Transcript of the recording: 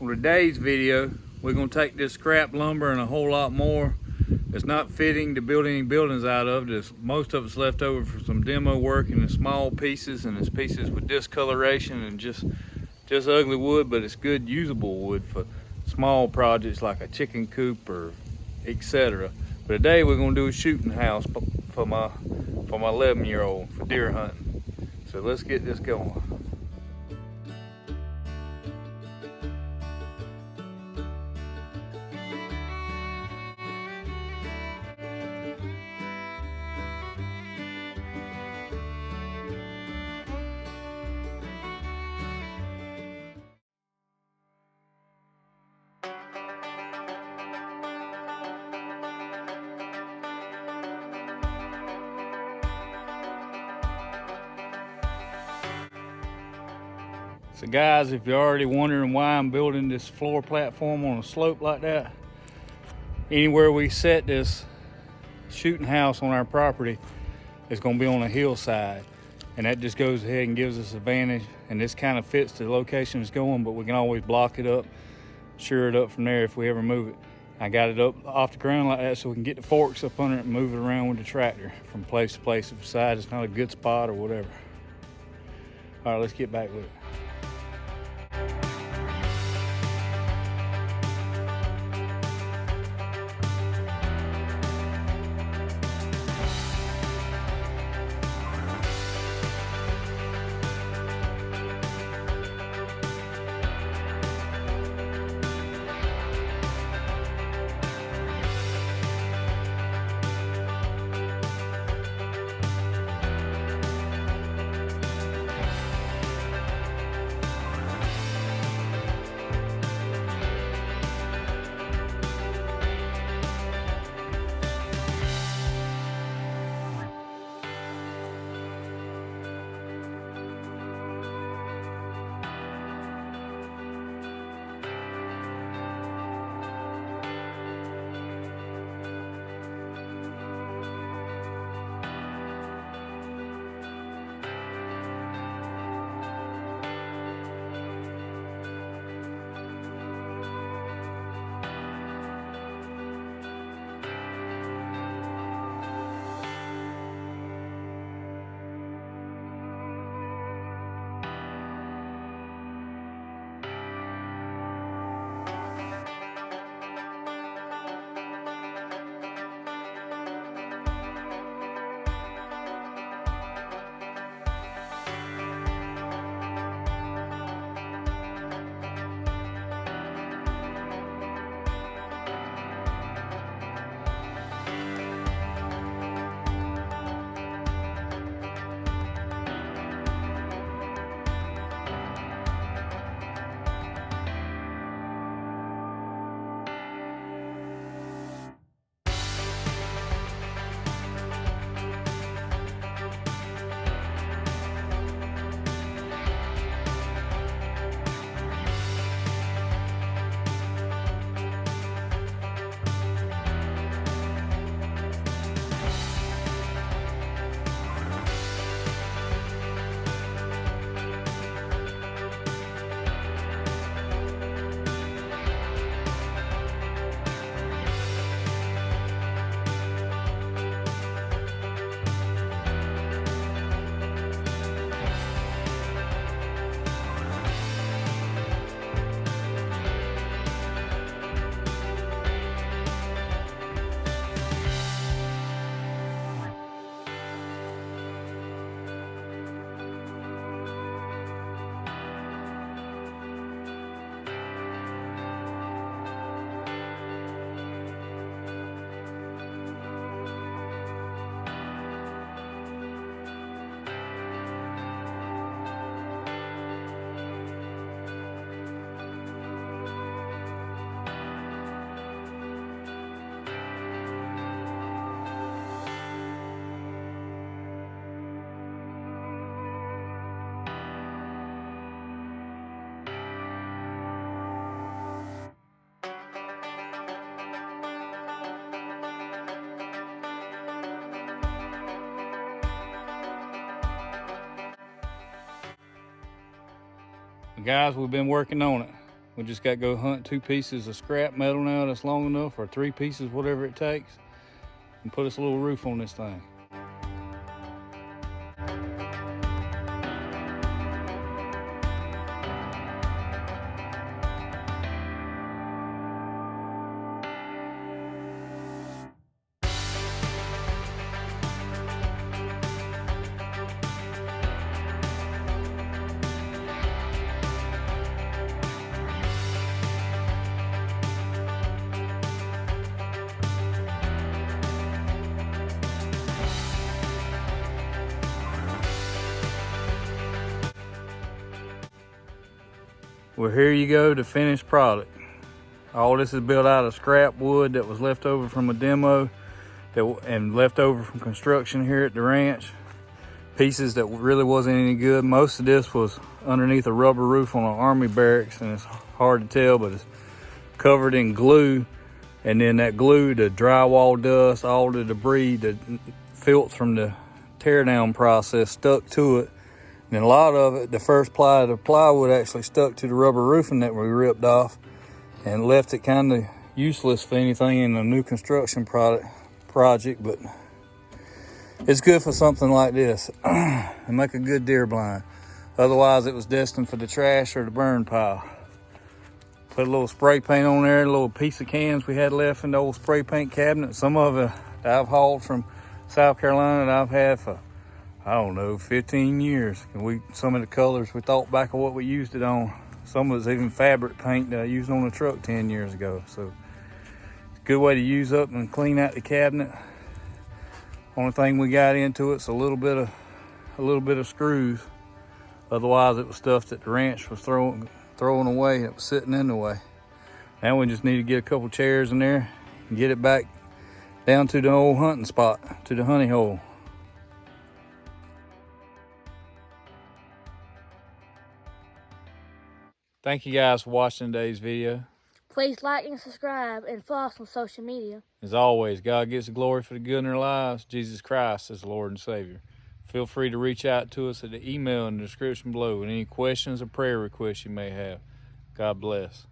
On today's video, we're going to take this scrap lumber and a whole lot more that's not fitting to build any buildings out of. Most of it's left over for some demo work in the small pieces, and it's pieces with discoloration and just ugly wood, but it's good usable wood for small projects like a chicken coop or etc. But today we're going to do a shooting house for my 11-year-old for deer hunting. So let's get this going. So guys, if you're already wondering why I'm building this floor platform on a slope like that, anywhere we set this shooting house on our property is going to be on a hillside, and that just goes ahead and gives us advantage. And this kind of fits the location it's going, but we can always block it up, sure it up from there if we ever move it. I got it up off the ground like that so we can get the forks up under it and move it around with the tractor from place to place if decide it's not a good spot or whatever. All right, let's get back with it. Guys, we've been working on it. We just got to go hunt 2 pieces of scrap metal now that's long enough, or 3 pieces, whatever it takes, and put us a little roof on this thing. Well, here you go, the finished product. All this is built out of scrap wood that was left over from a demo and left over from construction here at the ranch. Pieces that really wasn't any good. Most of this was underneath a rubber roof on an army barracks, and it's hard to tell, but it's covered in glue. And then that glue, the drywall dust, all the debris, the filth from the tear down process stuck to it. And a lot of it, the first ply of the plywood actually stuck to the rubber roofing that we ripped off and left it kind of useless for anything in a new construction project, but it's good for something like this and make a good deer blind. Otherwise, it was destined for the trash or the burn pile. Put a little spray paint on there, a little piece of cans we had left in the old spray paint cabinet. Some of it I've hauled from South Carolina that I've had for, I don't know, 15 years. And some of the colors we thought back of what we used it on. Some of it's even fabric paint that I used on the truck 10 years ago. So it's a good way to use up and clean out the cabinet. Only thing we got into it's a little bit of screws. Otherwise it was stuff that the ranch was throwing away that was sitting in the way. Now we just need to get a couple chairs in there and get it back down to the old hunting spot, to the honey hole. Thank you guys for watching today's video. Please like and subscribe and follow us on social media. As always, God gets the glory for the good in our lives. Jesus Christ is the Lord and Savior. Feel free to reach out to us at the email in the description below with any questions or prayer requests you may have. God bless.